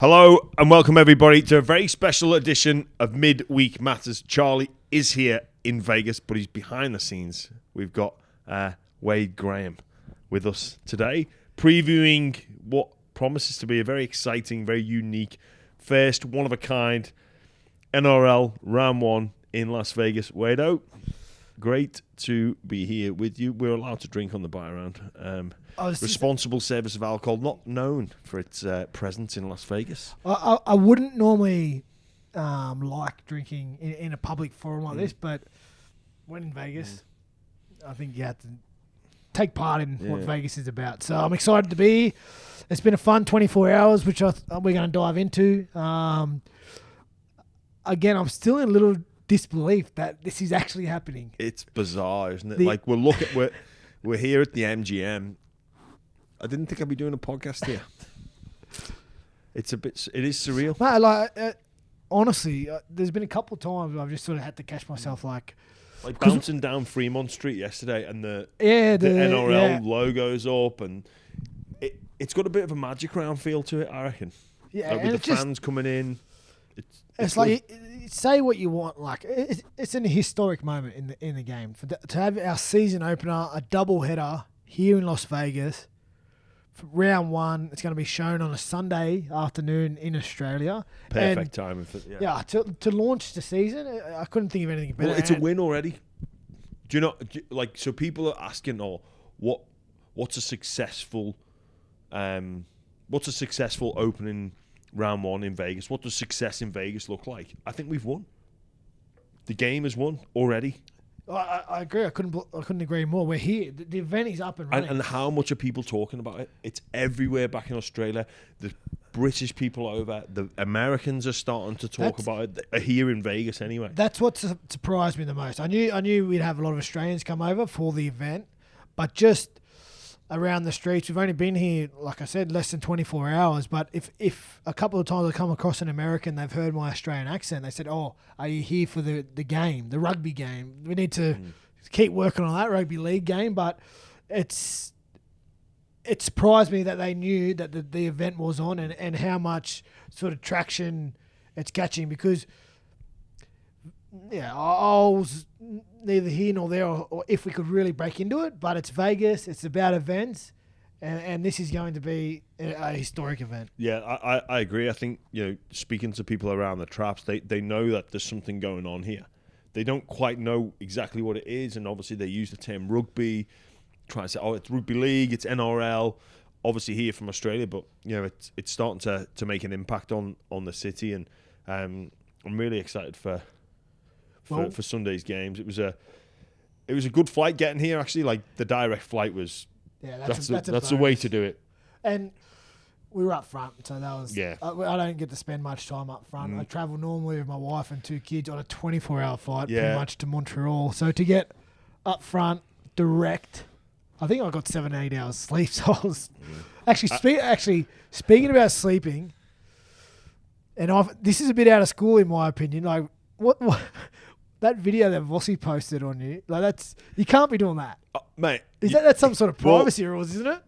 Hello and welcome everybody to a very special edition of Midweek Matters. Charlie is here in Vegas, but he's behind the scenes. We've got Wade Graham with us today, previewing what promises to be a very exciting, very unique, first one-of-a-kind NRL Round 1 in Las Vegas. Wade-o, great to be here with you. We're allowed to drink on the buy-around. Responsible service of alcohol, not known for its presence in Las Vegas. I wouldn't normally like drinking in a public forum like this, but when in Vegas, I think you have to take part in what Vegas is about. So I'm excited to be here. It's been a fun 24 hours, which we're going to dive into. Again, I'm still in a little disbelief that this is actually happening. It's bizarre, isn't it? We're here at the MGM. I didn't think I'd be doing a podcast here. It is surreal. No, honestly, there's been a couple of times where I've just sort of had to catch myself like bouncing down Fremont Street yesterday and the NRL logo's up and it's got a bit of a Magic Round feel to it, I reckon. Yeah, with the fans coming in. It's like, say what you want. Like it's an historic moment in the game to have our season opener, a double header here in Las Vegas. For round 1, it's going to be shown on a Sunday afternoon in Australia. Perfect time. To launch the season, I couldn't think of anything better. Well, it's a win already. Do you know? So people are asking, what's a successful opening round 1 in Vegas? What does success in Vegas look like? I think we've won. The game has won already. I agree. I couldn't agree more. We're here. The event is up and running. And how much are people talking about it? It's everywhere back in Australia. The British people over, the Americans are starting to talk about it. They're here in Vegas anyway. That's what surprised me the most. I knew we'd have a lot of Australians come over for the event, but just around the streets, we've only been here, like I said, less than 24 hours. But if a couple of times I come across an American, they've heard my Australian accent, they said, "Oh, are you here for the game, the rugby game? We need to keep working on that rugby league game." But it surprised me that they knew that the event was on and how much sort of traction it's catching because, I was neither here nor there or if we could really break into it, but it's Vegas, it's about events, and this is going to be a historic event. Yeah, I agree. I think, speaking to people around the traps, they know that there's something going on here. They don't quite know exactly what it is, and obviously they use the term rugby, trying to say, it's rugby league, it's NRL, obviously here from Australia, but it's starting to make an impact on the city, and I'm really excited for Sunday's games. It was a good flight getting here. Actually, like the direct flight was. Yeah, that's the way to do it. And we were up front, so that was. Yeah. I don't get to spend much time up front. I travel normally with my wife and 2 kids on a 24-hour flight, pretty much to Montreal. So to get up front direct, I think I got 7-8 hours sleep. So I was actually speaking about sleeping, and this is a bit out of school in my opinion. Like what that video that Vossy posted on you, you can't be doing that. Mate. That's some sort of privacy rules, isn't it?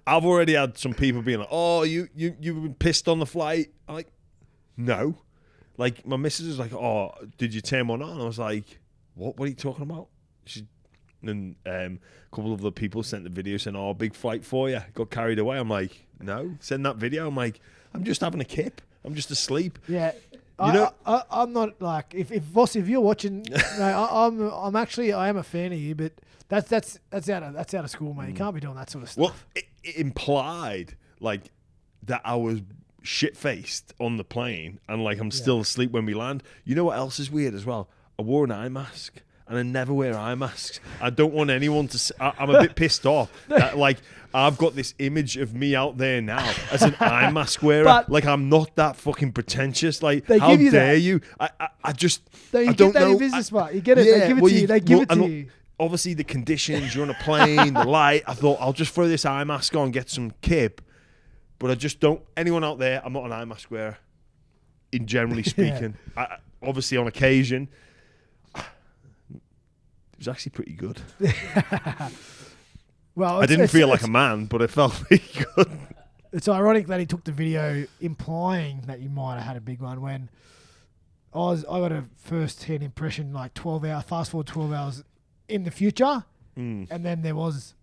I've already had some people being like, "Oh, you've been pissed on the flight." I'm like, no. Like, my missus was like, "Oh, did you turn one on?" I was like, What are you talking about? And a couple of the people sent the video saying, "Oh, big flight for you." Got carried away. I'm like, no, send that video. I'm like, I'm just having a kip. I'm just asleep. Yeah. I'm not like if Voss, if you're watching, I am a fan of you, but that's out of school, mate. You can't be doing that sort of stuff. Well, it implied like that I was shit faced on the plane and like I'm still asleep when we land. You know what else is weird as well? I wore an eye mask. And I never wear eye masks. I don't want anyone to. I'm a bit pissed off that like I've got this image of me out there now as an eye mask wearer. But like I'm not that fucking pretentious. Like how dare you? I just. No, I don't get that know. in business, smart. You get it. They give it to you. They give it to you. Obviously the conditions. You're on a plane. The light. I thought I'll just throw this eye mask on, get some kip. But I just don't. Anyone out there? I'm not an eye mask wearer. In generally speaking, obviously on occasion. It was actually pretty good. Well, I didn't feel like a man, but it felt pretty good. It's ironic that he took the video implying that you might have had a big one when I got a first-hand impression like 12 hours, fast forward 12 hours in the future, and then there was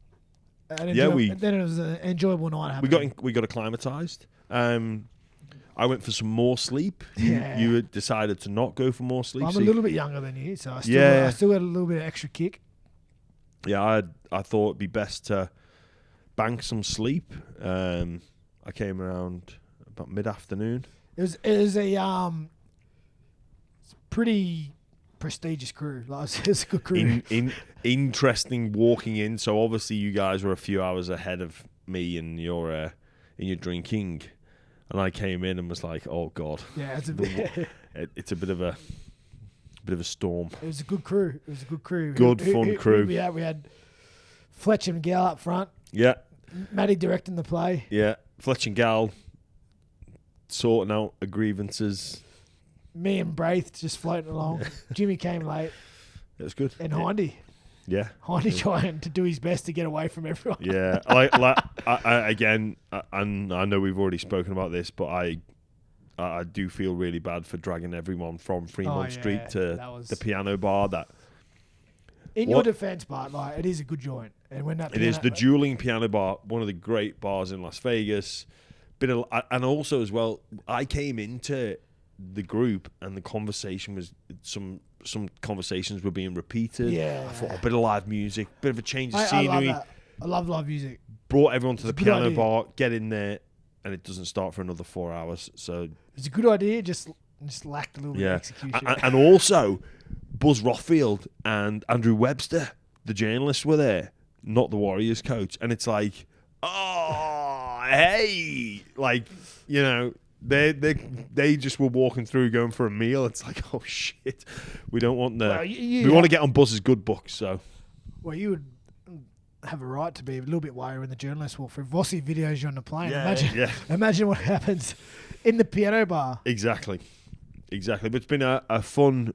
then it was an enjoyable night happening. We got acclimatized. I went for some more sleep. You had decided to not go for more sleep. I'm a little bit younger than you, so I still had a little bit of extra kick. Yeah, I thought it'd be best to bank some sleep. I came around about mid-afternoon. It was a pretty prestigious crew. Like, it was a good crew. Interesting walking in. So obviously you guys were a few hours ahead of me in your drinking. And I came in and was like, "Oh God!" Yeah, it's a bit of a storm. It was a good crew. Good fun crew. We had Fletch and Gal up front. Yeah. Matty directing the play. Yeah. Fletch and Gal sorting out the grievances. Me and Braith just floating along. Jimmy came late. It was good. And Hindy. Yeah. Hindy trying to do his best to get away from everyone. Yeah. I know we've already spoken about this, but I do feel really bad for dragging everyone from Fremont Street to the piano bar. Your defence, but like, it is a good joint. And when that it is the dueling piano bar, one of the great bars in Las Vegas. And also as well, I came into the group and the conversation was some conversations were being repeated. Yeah. I thought a bit of live music, bit of a change of scenery. I love live music. Brought everyone to the piano bar, get in there, and it doesn't start for another 4 hours. So it's a good idea, just lacked a little bit of execution. And also, Buzz Rothfield and Andrew Webster, the journalists, were there, not the Warriors coach. And it's like, oh, hey, like, you know, they just were walking through going for a meal. It's like, oh shit, we don't want we want to get on Buzz's good books. So, well, you would have a right to be a little bit worried when the journalists walk through. Vossy videos you on the plane. Imagine what happens in the piano bar. Exactly. But it's been a fun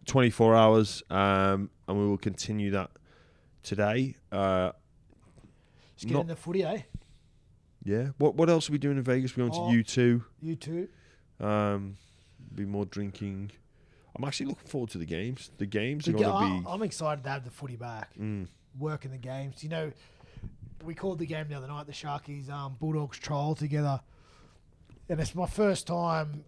24 hours, and we will continue that today. Let's get in the footy, eh? Yeah. What else are we doing in Vegas? We're going to U2. Be more drinking. I'm actually looking forward to the games. The games are going to be... I'm excited to have the footy back. Working the games. You know, we called the game the other night, the Sharkies Bulldogs trial together. And it's my first time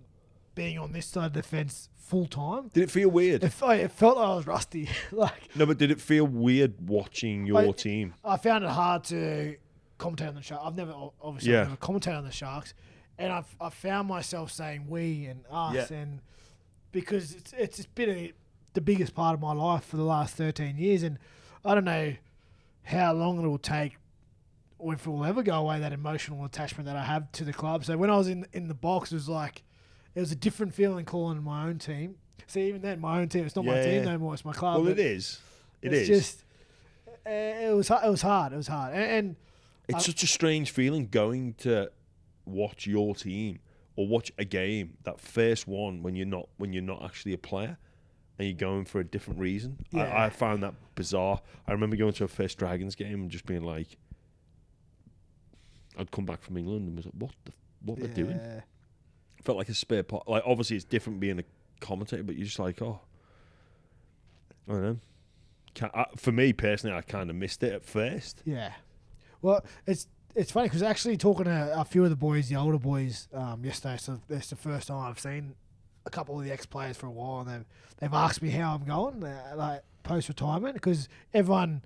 being on this side of the fence full time. Did it feel weird? It felt like I was rusty. No, but did it feel weird watching your team? I found it hard to commentate on the Sharks. I've never commentated on the Sharks, and I found myself saying we and us, and because it's been the biggest part of my life for the last 13 years, and I don't know how long it will take, or if it will ever go away, that emotional attachment that I have to the club. So when I was in the box, it was a different feeling calling my own team. See, even then, my own team, it's not my team no more, it's my club. Well, it is. It's just, it was hard. And it's such a strange feeling going to watch your team or watch a game, that first one, when you're not actually a player and you're going for a different reason. I found that bizarre. I remember going to a first Dragons game and just being like, I'd come back from England and was like, what they're doing? Felt like a spare part. Like, obviously it's different being a commentator, but you're just like, oh, I don't know. For me personally, I kind of missed it at first. Yeah. Well, it's funny because actually talking to a few of the boys, the older boys, yesterday, so it's the first time I've seen a couple of the ex-players for a while, and they've asked me how I'm going, like post-retirement, because everyone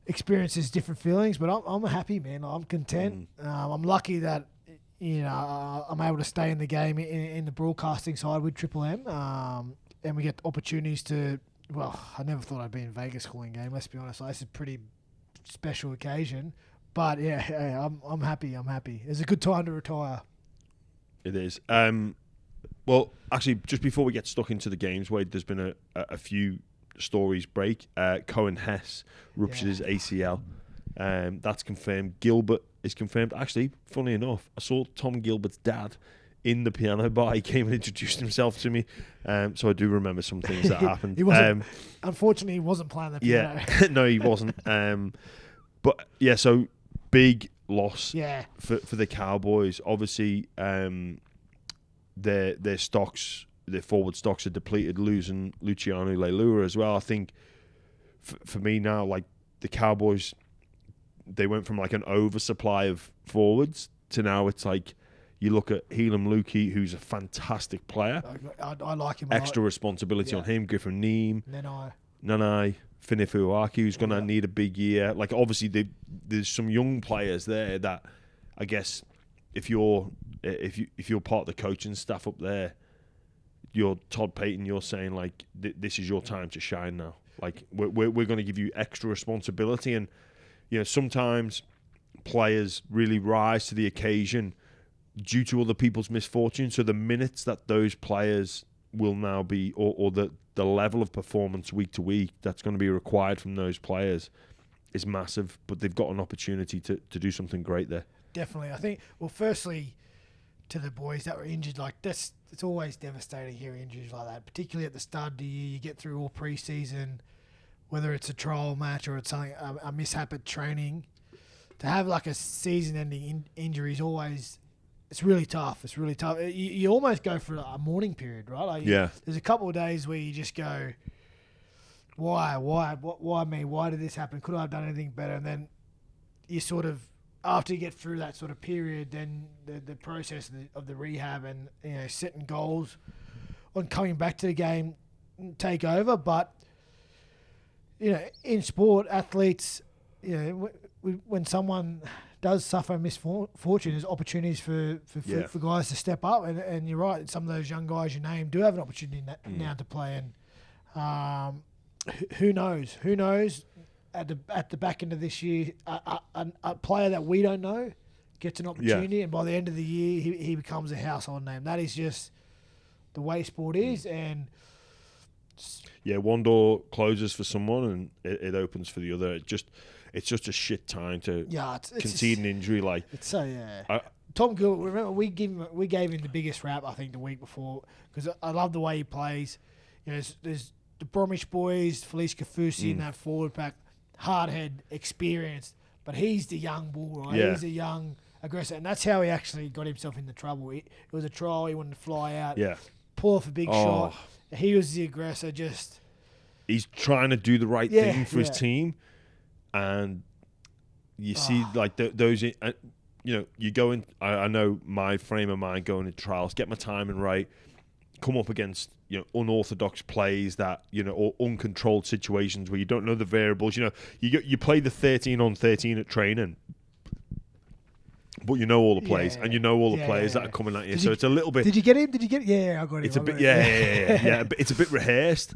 experiences different feelings, but I'm happy, man. I'm content. I'm lucky that, you know, I'm able to stay in the game in the broadcasting side with Triple M, and we get opportunities to. Well, I never thought I'd be in Vegas calling game. Let's be honest, it's a pretty special occasion, but I'm happy. It's a good time to retire. It is. Well, actually, just before we get stuck into the games, Wade, there's been a few stories break. Coen Hess ruptured his ACL. That's confirmed. Gilbert is confirmed. Actually, funny enough, I saw Tom Gilbert's dad in the piano bar. He came and introduced himself to me. So I do remember some things that happened. Unfortunately, he wasn't playing the piano. Yeah, no, he wasn't. But yeah, so big loss Yeah. for the Cowboys. Obviously, their stocks, their forward stocks are depleted, losing Luciano, Leila as well. I think for me now, like the Cowboys, they went from like an oversupply of forwards to now it's like you look at Helam Lukey, who's a fantastic player. I like him. Extra responsibility on him. Griffin Neem, Nanai, Finifuaki, who's going to need a big year. Like obviously, there's some young players there that I guess if you're part of the coaching staff up there, you're Todd Payton. You're saying like this is your time to shine now. Like we're going to give you extra responsibility, and you know sometimes players really rise to the occasion due to other people's misfortune. So the minutes that those players will now be, or the level of performance week to week that's going to be required from those players is massive. But they've got an opportunity to do something great there. Definitely. I think, well, firstly, to the boys that were injured, like it's always devastating hearing injuries like that, particularly at the start of the year. You get through all pre-season, whether it's a trial match or it's something, a mishap at training. To have like a season-ending injury is always, it's really tough. It's really tough. You almost go for a mourning period, right? Like there's a couple of days where you just go, why me? Why did this happen? Could I have done anything better? And then you sort of, after you get through that sort of period, then the process of the rehab and setting goals on coming back to the game take over. But in sport, athletes, when someone does suffer misfortune, there's opportunities for guys to step up, and you're right. Some of those young guys you name do have an opportunity now to play, and who knows? Who knows? At the back end of this year, a player that we don't know gets an opportunity, and by the end of the year, he becomes a household name. That is just the way sport is, and one door closes for someone and it opens for the other. It's just a shit time to concede an injury. Like it's so Tom Gill. Remember, we gave him the biggest rap I think the week before because I love the way he plays. There's the Bromwich boys, Felice Kafusi in that forward pack. Hard head, experienced, but he's the young bull, right? Yeah. He's a young aggressor, and that's how he actually got himself into trouble. It was a trial, he wanted to fly out, pull off a big shot. He was the aggressor, he's trying to do the right thing for his team, and you see like those, you go in, I know my frame of mind going into trials, get my timing right, come up against unorthodox plays that or uncontrolled situations where you don't know the variables. You play the 13 on 13 at training, but you know all the plays and you know all the players that are coming at you. So it's a little bit. Did you get him? Yeah, I got him. It's a bit. Yeah. It's a bit rehearsed,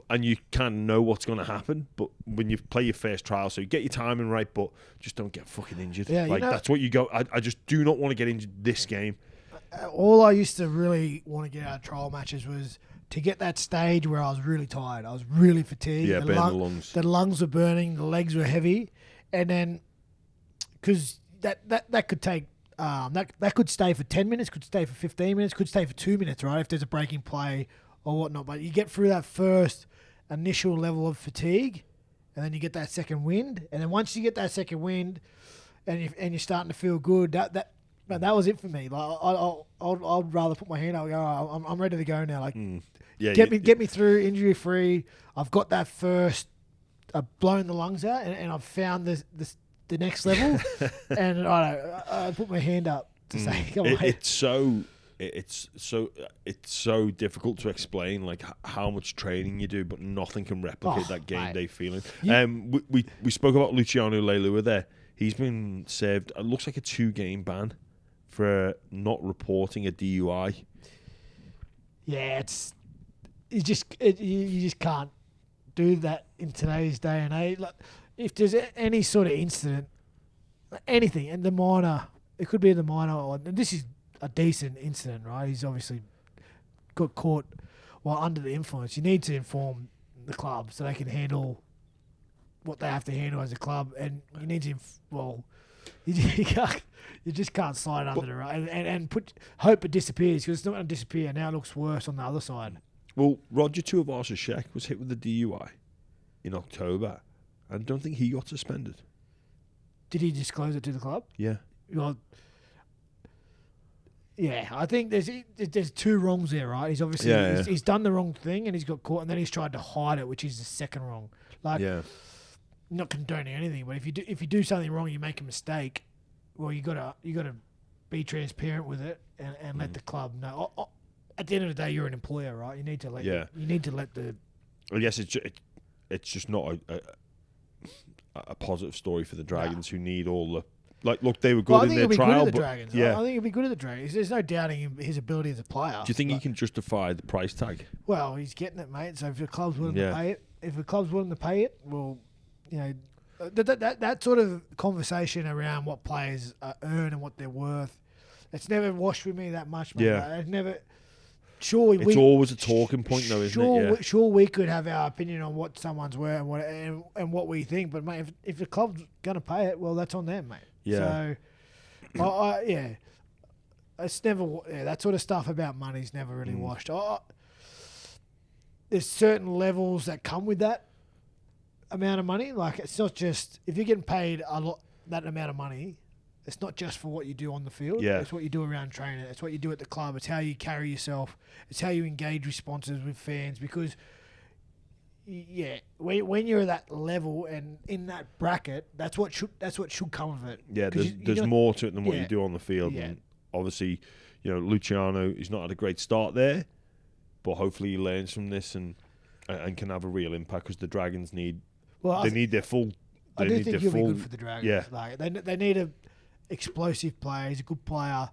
and you kind of know what's going to happen. But when you play your first trial, so you get your timing right, but just don't get fucking injured. Yeah, that's what you go. I just do not want to get injured this game. All I used to really want to get out of trial matches was to get that stage where I was really tired. I was really fatigued. Yeah, burn the lungs. The lungs were burning. The legs were heavy. And then, because that could take, that could stay for 10 minutes, could stay for 15 minutes, could stay for 2 minutes, right? If there's a breaking play or whatnot. But you get through that first initial level of fatigue, and then you get that second wind. And then once you get that second wind, and you're starting to feel good, that was it for me. Like I'd rather put my hand up and go, I'm ready to go now. Like, get me through injury free. I've got that first. I've blown the lungs out, and I've found the next level. And I put my hand up to say, come on, it's so difficult to explain like how much training you do, but nothing can replicate that game day feeling. We spoke about Luciano Leila there. He's been served. It looks like a 2-game ban for not reporting a DUI. Yeah, you just can't do that in today's day and age. Like, if there's any sort of incident, anything, and the minor, it could be the minor, and this is a decent incident, right? He's obviously got caught while under the influence. You need to inform the club so they can handle what they have to handle as a club, and you need to, you just can't slide under the rug and hope it disappears, because it's not going to disappear. Now it looks worse on the other side. Well, Roger Tuivasa-Sheck was hit with the DUI in October. I don't think he got suspended. Did he disclose it to the club? Yeah. Well, yeah, I think there's two wrongs there, right? He's obviously he's done the wrong thing and he's got caught, and then he's tried to hide it, which is the second wrong. Like, not condoning anything, but if you do something wrong, you make a mistake. Well, you gotta be transparent with it and let the club know. At the end of the day, you're an employer, right? You need to let the. I guess it's just not a positive story for the Dragons who need all the. Like, look, they were good in their trial, but I think he'll be good at the Dragons. There's no doubting his ability as a player. Do you think he can justify the price tag? Well, he's getting it, mate. So if the club's willing to pay it, well, you know, that sort of conversation around what players earn and what they're worth, it's never washed with me that much, mate. Yeah, it's never. Sure, it's always a talking point, though, isn't it? Yeah. Sure, we could have our opinion on what someone's worth and what we think, but mate, if the club's gonna pay it, well, that's on them, mate. Yeah. So, it's never that sort of stuff about money's never really washed. There's certain levels that come with that amount of money. Like, it's not just if you're getting paid that amount of money. It's not just for what you do on the field. Yeah. It's what you do around training. It's what you do at the club. It's how you carry yourself. It's how you engage responses with fans. Because, when you're at that level and in that bracket, that's what should come of it. Yeah, there's more to it than what you do on the field. Yeah. And obviously, Luciano, he's not had a great start there, but hopefully he learns from this and can have a real impact because the Dragons need their full. I do think he'll be good for the Dragons. Yeah. Like, they need a explosive player. He's a good player,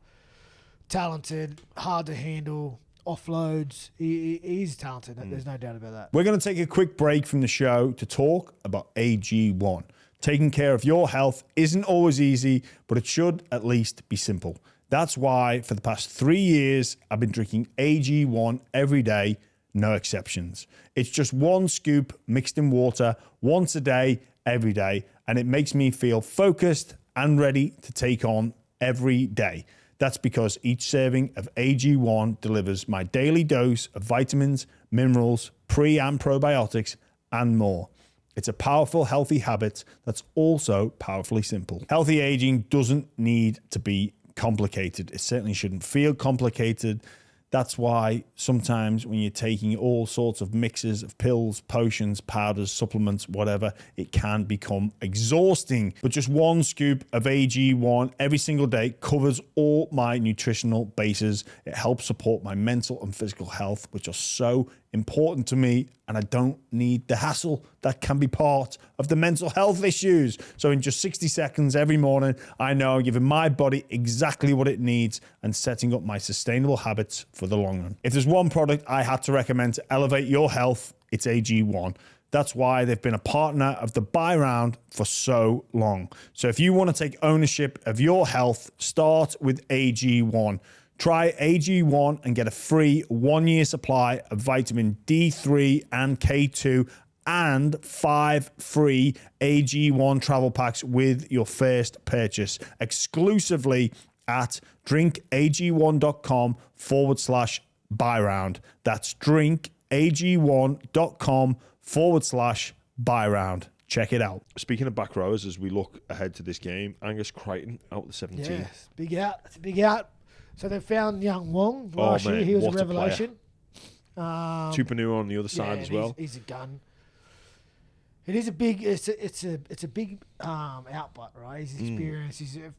talented, hard to handle, offloads. He's talented. There's no doubt about that. We're going to take a quick break from the show to talk about AG1. Taking care of your health isn't always easy, but it should at least be simple. That's why for the past 3 years, I've been drinking AG1 every day, no exceptions. It's just one scoop mixed in water once a day, every day, and it makes me feel focused and ready to take on every day. That's because each serving of AG1 delivers my daily dose of vitamins, minerals, pre- and probiotics, and more. It's a powerful, healthy habit that's also powerfully simple. Healthy aging doesn't need to be complicated. It certainly shouldn't feel complicated. That's why sometimes when you're taking all sorts of mixes of pills, potions, powders, supplements, whatever, it can become exhausting. But just one scoop of AG1 every single day covers all my nutritional bases. It helps support my mental and physical health, which are so important to me, and I don't need the hassle that can be part of the mental health issues. So in just 60 seconds every morning, I know I'm giving my body exactly what it needs and setting up my sustainable habits for the long run. If there's one product I had to recommend to elevate your health, it's AG1. That's why they've been a partner of the Buy Round for so long. So if you want to take ownership of your health, start with AG1. Try AG1 and get a free 1-year supply of vitamin D3 and K2 and 5 free AG1 travel packs with your first purchase exclusively at drinkag1.com/buyround. That's drinkag1.com/buyround. Check it out. Speaking of back rowers, as we look ahead to this game, Angus Crichton out the 17th. Yes, big out. It's a big out. So they found young Wong last year. He was a revelation. Tupanua on the other side as well. He's a gun. It is a big. It's a big output, right? He's experienced. He's an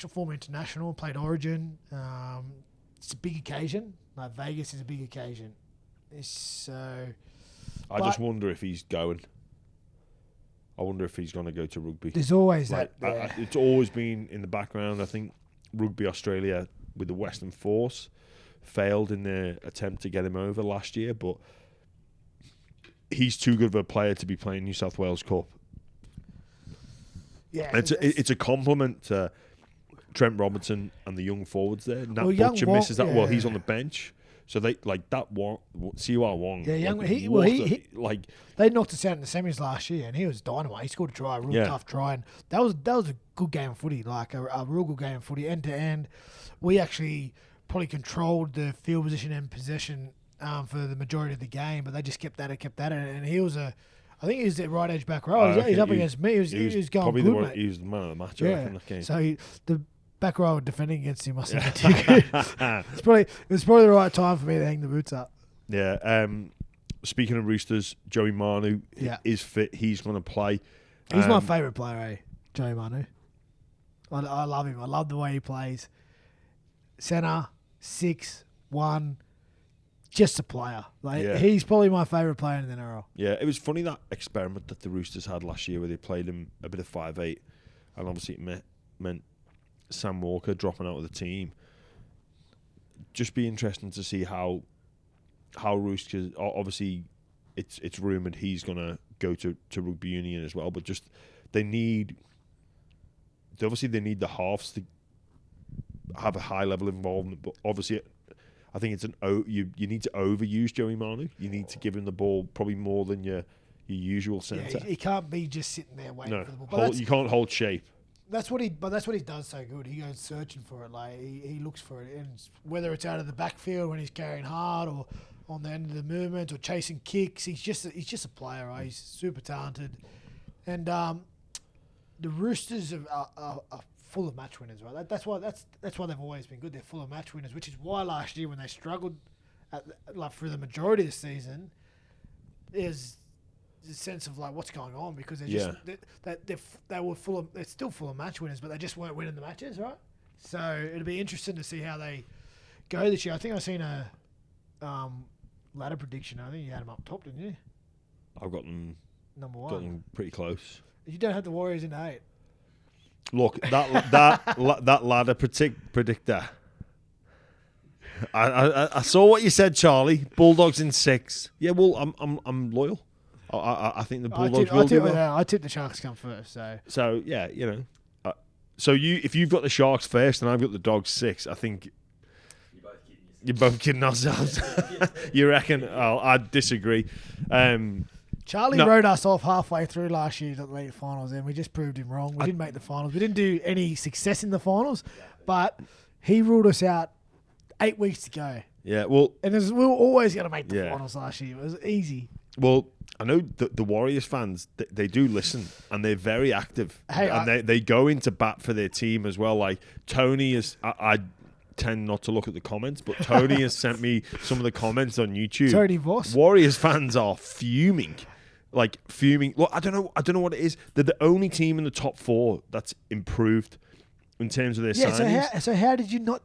former international. Played Origin. It's a big occasion. Like Vegas is a big occasion. I just wonder if he's going. I wonder if he's going to go to rugby. There's always that. It's always been in the background. I think Rugby Australia with the Western Force failed in their attempt to get him over last year, but he's too good of a player to be playing New South Wales Cup. Yeah, it's a compliment to Trent Robinson and the young forwards there. Nat Butcher Wong, misses that. Well, he's on the bench. So they like that Wong, Siwa Wong. Yeah, young. Like they knocked us out in the semis last year, and he was dynamite. He scored a try, a real tough try, and that was a good game of footy, like a real good game of footy, end to end. We actually probably controlled the field position and possession for the majority of the game, but they just kept at it, and he was a I think he's at right edge back row. He's up against me. He was going probably good, mate. He was the man of the match. Yeah. I reckon, that game. So the back row defending against him must have been too good. It was probably the right time for me to hang the boots up. Yeah. Speaking of Roosters, Joey Manu is fit. He's going to play. He's my favourite player, Joey Manu. I love him. I love the way he plays. Centre, 6'1", just a player. He's probably my favourite player in the NRL. Yeah, it was funny that experiment that the Roosters had last year where they played him a bit of 5'8", and obviously it meant Sam Walker dropping out of the team. Just be interesting to see how Roosters, obviously it's rumoured he's going to go to rugby union as well, but just they need the halves to have a high level involvement, but obviously I think you need to overuse Joey Manu. You need to give him the ball probably more than your usual centre. Yeah, he can't be just sitting there waiting for the ball. You can't hold shape. That's what he does so good. He goes searching for it. He looks for it, and whether it's out of the backfield when he's carrying hard, or on the end of the movement, or chasing kicks, he's just a player. Right? He's super talented, and the Roosters are full of match winners. Right? That's why they've always been good. They're full of match winners, which is why last year when they struggled for the majority of the season, is the sense of what's going on, because they're still full of match winners, but they just weren't winning the matches, right? So it'll be interesting to see how they go this year. I think I've seen a ladder prediction. I think you had them up top, didn't you? I've got them number 1. Got them pretty close. You don't have the Warriors in 8. Look, that ladder predictor. I saw what you said, Charlie. Bulldogs in 6. Yeah, well, I'm loyal. I think the Bulldogs will do well. I tipped the Sharks come first, so yeah, so if you've got the Sharks first and I've got the Dogs 6, I think you're both kidding ourselves. You reckon? Oh, I disagree. Charlie wrote us off halfway through last year at the finals, and we just proved him wrong. We didn't make the finals. We didn't do any success in the finals, but he ruled us out 8 weeks to go. Yeah, well, and we were always going to make the finals last year. It was easy. Well, I know the Warriors fans, they do listen, and they're very active. And they go into bat for their team as well. Like, Tony is... I tend not to look at the comments, but Tony has sent me some of the comments on YouTube. Tony Voss. Warriors fans are fuming. Fuming. Look, I don't know what it is. They're the only team in the top 4 that's improved in terms of their signings. So how did you not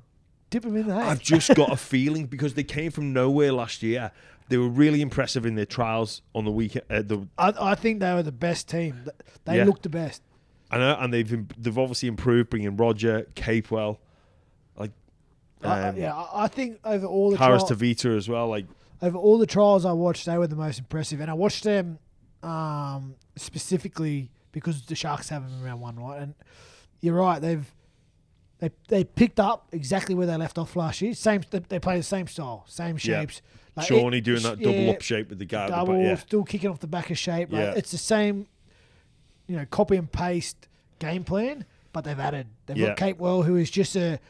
dip them in the hay? I've just got a feeling, because they came from nowhere last year. They were really impressive in their trials on the weekend. I think they were the best team. They looked the best. I know, and they've obviously improved, bringing Roger, Capewell, I think over all the Harris Tavita as well. Over all the trials I watched, they were the most impressive, and I watched them specifically because the Sharks have them in round 1, right? And you're right, they picked up exactly where they left off last year. They play the same style, same shapes. Shawnee doing that double up shape with the guy. Still kicking off the back of shape. It's the same, copy and paste game plan, but they've got Capewell, who is just a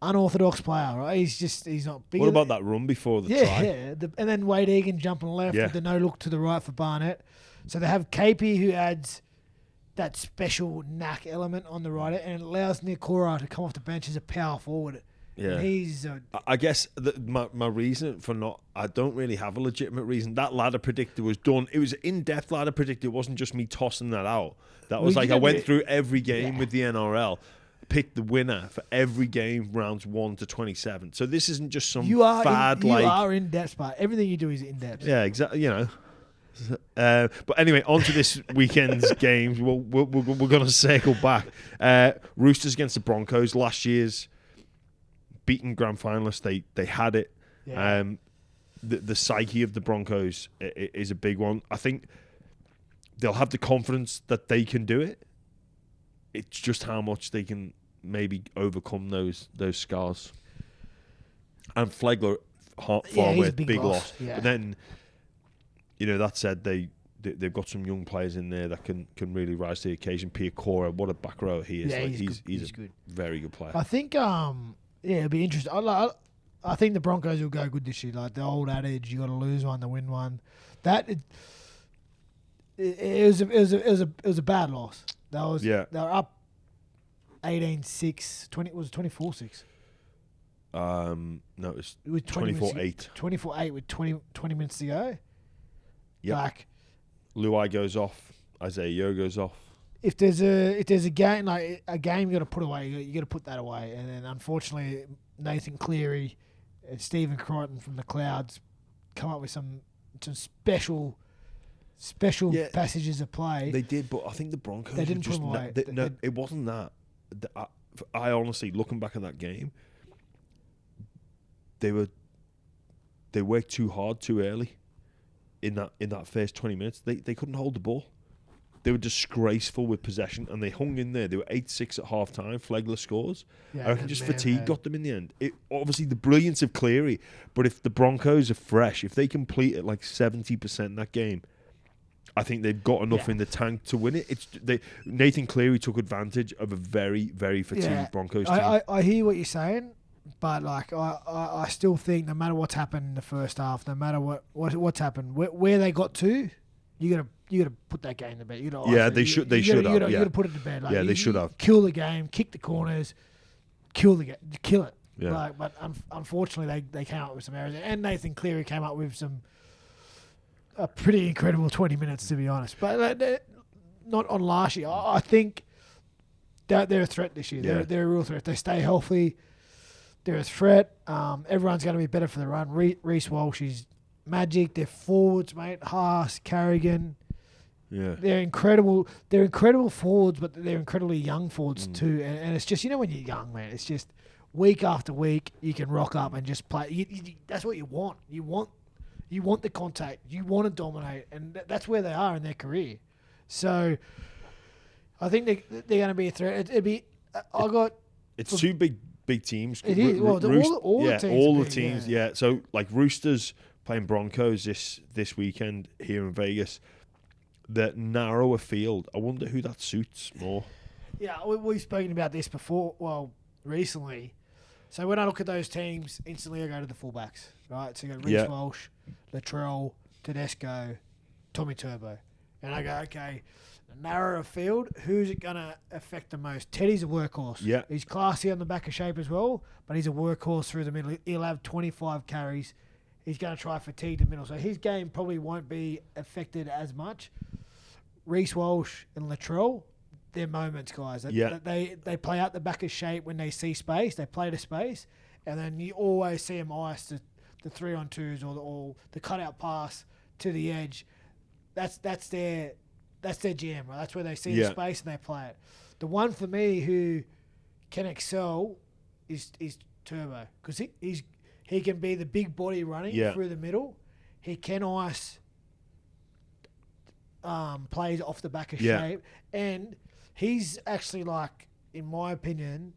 unorthodox player, right? He's not big. What about that run before the try? Yeah. And then Wade Egan jumping left with the no look to the right for Barnett. So they have KP, who adds that special knack element on the right, and it allows Nikora to come off the bench as a power forward. Yeah, he's. I guess my reason for not, I don't really have a legitimate reason. That ladder predictor was done. It was an in-depth ladder predictor. It wasn't just me tossing that out. That was I went through every game with the NRL, picked the winner for every game rounds 1 to 27. So this isn't just some fad. You are in depth, but everything you do is in depth. Yeah, exactly. But anyway, on to this weekend's games. We're going to circle back. Roosters against the Broncos. Last year's beaten grand finalists. They had it. Yeah. The psyche of the Broncos is a big one. I think they'll have the confidence that they can do it. It's just how much they can maybe overcome those scars. And Flegler, big loss. Yeah. But then, that said, they've got some young players in there that can really rise to the occasion. Pia Cora, what a back row he is. Yeah, he's a very good player. I think, it'll be interesting. I think the Broncos will go good this year. Like the old adage, you got to lose one to win one. it was a bad loss. They were up 18-6. 24-6. No, it was It was 24-8. 24-8 with 20 minutes to go. Yeah. Like, Luai goes off. Isaiah Yeo goes off. if there's a game like a game you got to put away, you got to put that away. And then unfortunately, Nathan Cleary and Stephen Crichton from the Clouds come up with some special passages of play. They did, but I think the Broncos They didn't were just put 'em away. no, it wasn't that. I honestly, looking back at that game, they worked too hard too early in that first 20 minutes. They couldn't hold the ball. They were disgraceful with possession, and they hung in there. They were 8-6 at half time, flagless scores. I reckon just fatigue got them in the end. Obviously, the brilliance of Cleary, but if the Broncos are fresh, if they complete at like 70% in that game, I think they've got enough in the tank to win it. Nathan Cleary took advantage of a very, very fatigued Broncos team. I hear what you're saying, but like I still think no matter what's happened in the first half, no matter what's happened, where they got to, you gotta put that game to bed. You know, they should have. You gotta put it to bed. Like, they should have. Kill the game, kick the corners, kill it. Yeah. But unfortunately, they came up with some errors, and Nathan Cleary came up with a pretty incredible 20 minutes, to be honest. But not on last year. I think they're a threat this year. Yeah. They're a real threat. If they stay healthy, they're a threat. Everyone's going to be better for the run. Reece Walsh is magic. They're forwards, mate. Haas, Carrigan. Yeah. They're incredible. They're incredible forwards, but they're incredibly young forwards too. And it's just, when you're young, man, it's just week after week you can rock up and just play. That's what you want. You want the contact. You want to dominate, and that's where they are in their career. So I think they're going to be a threat. It's two big teams. It is. Well, all the teams. Yeah. So like Roosters playing Broncos this weekend here in Vegas. The narrower field. I wonder who that suits more. Yeah, we've spoken about this before. Well, recently. So when I look at those teams, instantly I go to the fullbacks. Right. So you got Reece Walsh, Latrell, Tedesco, Tommy Turbo, and I go, okay, a narrower field. Who's it gonna affect the most? Teddy's a workhorse. Yeah. He's classy on the back of shape as well, but he's a workhorse through the middle. He'll have 25 carries. He's going to try fatigue the middle. So his game probably won't be affected as much. Reece Walsh and Latrell, they're moments, guys. They play out the back of shape when they see space. They play to space. And then you always see them ice the 3-on-2s or the cutout pass to the edge. That's their jam, right? That's where they see the space and they play it. The one for me who can excel is Turbo, because he can be the big body running through the middle. He can ice plays off the back of shape, and he's actually, like, in my opinion,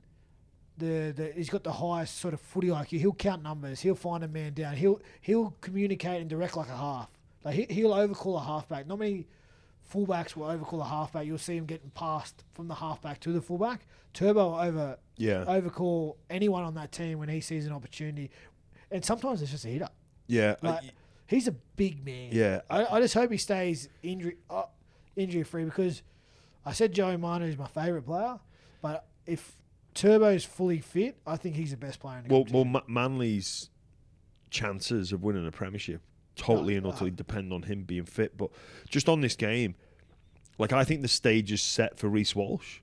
he's got the highest sort of footy IQ. He'll count numbers. He'll find a man down. He'll communicate and direct like a half. Like he'll overcall a halfback. Not many fullbacks will overcall a halfback. You'll see him getting passed from the halfback to the fullback. Turbo will overcall anyone on that team when he sees an opportunity. And sometimes it's just a hitter. Yeah. He's a big man. Yeah. I just hope he stays injury-free, because I said Joey Manu is my favourite player, but if Turbo's fully fit, I think he's the best player in the competition. Well, Manly's chances of winning a premiership totally and utterly depend on him being fit. But just on this game, like, I think the stage is set for Reece Walsh,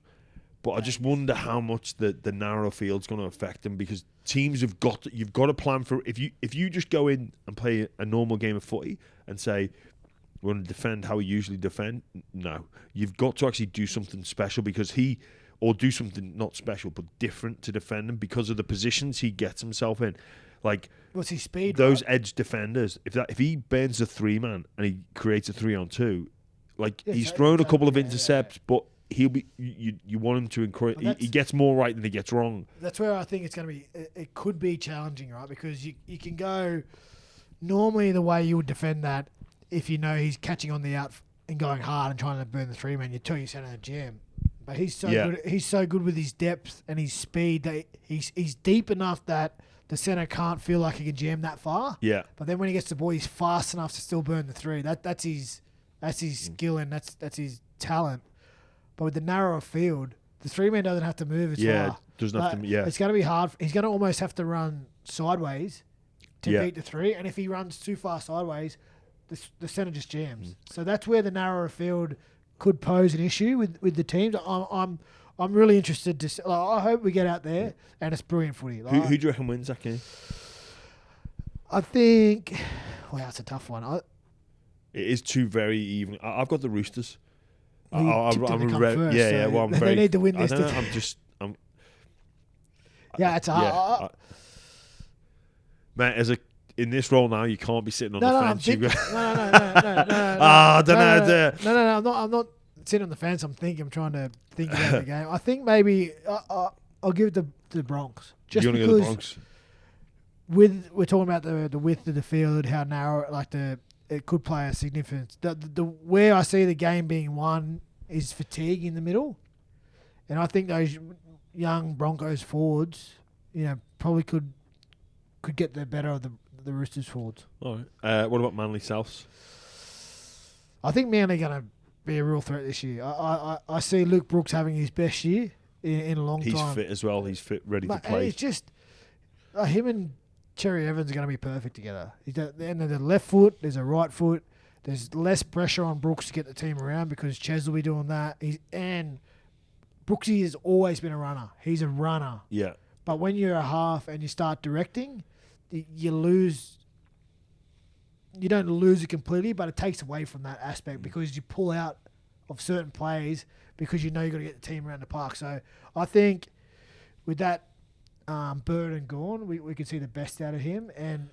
but I just wonder how much the narrow field's going to affect him, because teams you've got to plan for. If you just go in and play a normal game of footy and say we're going to defend how we usually defend, no, you've got to actually do something special, because or do something not special but different to defend him because of the positions he gets himself in. Like, what's his speed? Those edge defenders. If he burns a 3-man and he creates a 3-on-2, like, he's thrown a couple of intercepts, but he'll be. You want him to encourage. He gets more right than he gets wrong. That's where I think it's going to be. It could be challenging, right? Because you can go normally the way you would defend that. If you know he's catching on the out and going hard and trying to burn the 3-man, you tell your centre to jam. But he's so good. He's so good with his depth and his speed that he's deep enough that the centre can't feel like he can jam that far. Yeah. But then when he gets the ball, he's fast enough to still burn the 3. That's his That's his skill and that's his talent. But with the narrower field, the 3-man doesn't have to move as far. Doesn't have to. Yeah, it's going to be hard. He's going to almost have to run sideways to beat the 3. And if he runs too far sideways, the centre just jams. So that's where the narrower field could pose an issue with the teams. I'm really interested to see. I hope we get out there and it's brilliant footy. Who do you reckon wins that game? I think. Well, that's a tough one. It is two very even. I've got the Roosters. Well, Well, I'm they need to win this. It's hard. Man, in this role now, you can't be sitting on the fence. No. I'm not sitting on the fence. I'm trying to think about the game. I think maybe I'll give it to the Broncos. Just You're because go to the Broncos? We're talking about the width of the field, how narrow, it could play a significance. The where I see the game being won is fatigue in the middle, and I think those young Broncos forwards, probably could get the better of the Roosters forwards. All right. What about Manly Souths? I think Manly going to be a real threat this year. I see Luke Brooks having his best year in a long time. He's fit as well. He's fit, ready to play. It's just him and Cherry Evans are going to be perfect together. And there's a left foot, there's a right foot. There's less pressure on Brooks to get the team around because Ches will be doing that. And Brooksy has always been a runner. He's a runner. Yeah. But when you're a half and you start directing, you lose. You don't lose it completely, but it takes away from that aspect because you pull out of certain plays because you've got to get the team around the park. So I think with that burden gone, we could see the best out of him. And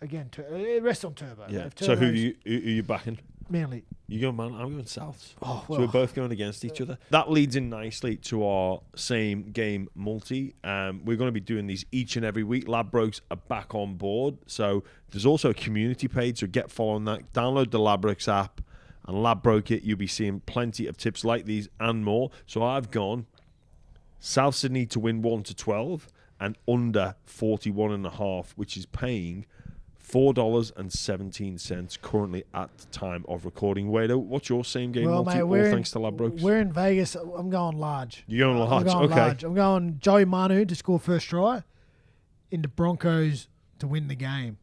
again, it rests on Turbo. Yeah. So who are you backing? Manly. You going Man? I'm going Souths. Oh, well, so we're both going against each other. That leads in nicely to our same game multi. We're going to be doing these each and every week. Ladbrokes are back on board. So there's also a community page. So get following that. Download the Ladbrokes app and Ladbroke it. You'll be seeing plenty of tips like these and more. So I've gone South Sydney to win 1-12 and under 41.5, which is paying $4.17 currently at the time of recording. Wado, what's your same game multi? Mate, thanks to Ladbrokes. We're in Vegas. I'm going large. You're going large? I'm going okay. large. I'm going Joey Manu to score first try into Broncos to win the game.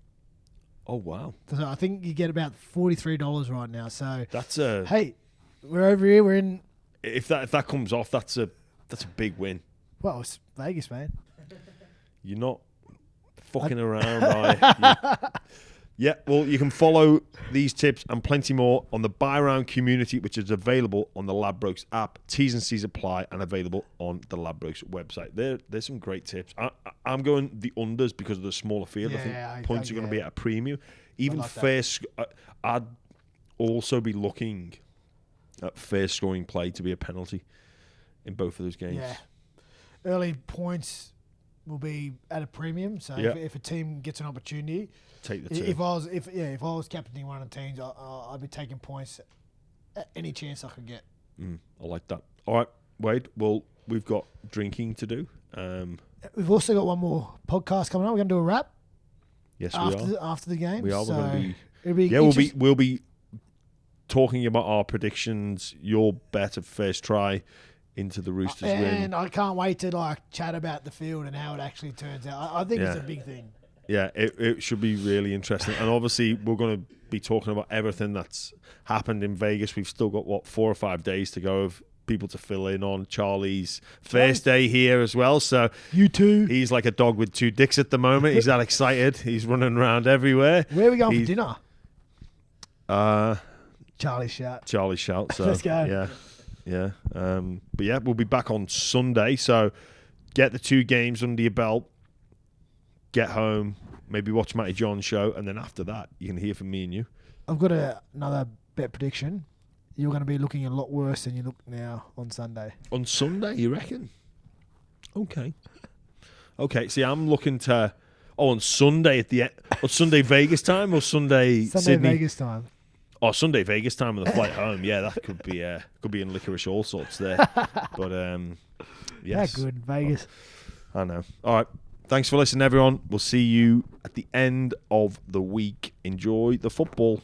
Oh, wow. So I think you get about $43 right now. So that's hey, we're over here. We're in. If that comes off, that's a big win. Well, it's Vegas, man. You're not fucking around, right? Yeah, well, you can follow these tips and plenty more on the Buy Round community, which is available on the Ladbrokes app. T's and C's apply and available on the Ladbrokes website. There's some great tips. I'm going the unders because of the smaller field. I think points are going to be at a premium. Even fair. I'd also be looking at fair scoring play to be a penalty in both of those games. Yeah, early points will be at a premium. So if a team gets an opportunity, take the two. If I was captaining one of the teams, I'd be taking points at any chance I could get. I like that. All right, Wade. Well, we've got drinking to do. We've also got one more podcast coming up. We're going to do a wrap. Yes, we are. After the game. We are. So we're going to be. We'll be talking about our predictions. Your bet of first try into the Roosters win. And I can't wait to chat about the field and how it actually turns out. I think it's a big thing. Yeah, it should be really interesting. And obviously, we're going to be talking about everything that's happened in Vegas. We've still got, 4 or 5 days to go of people to fill in on. Charlie's first day here as well. So you too. He's like a dog with two dicks at the moment. He's that excited. He's running around everywhere. Where are we going for dinner? Charlie's Shout. So, let's go. Yeah. But yeah, we'll be back on Sunday. So get the 2 games under your belt. Get home, maybe watch Matty John's show, and then after that, you can hear from me and you. I've got another bet prediction. You're going to be looking a lot worse than you look now on Sunday. On Sunday, you reckon? Okay. See, I'm looking to... Oh, on Sunday on Sunday Vegas time or Sunday Sydney? Vegas time. Oh, Sunday Vegas time on the flight home. Yeah, that could be in licorice all sorts there. But, yes. That good, Vegas. I know. All right. Thanks for listening, everyone. We'll see you at the end of the week. Enjoy the football.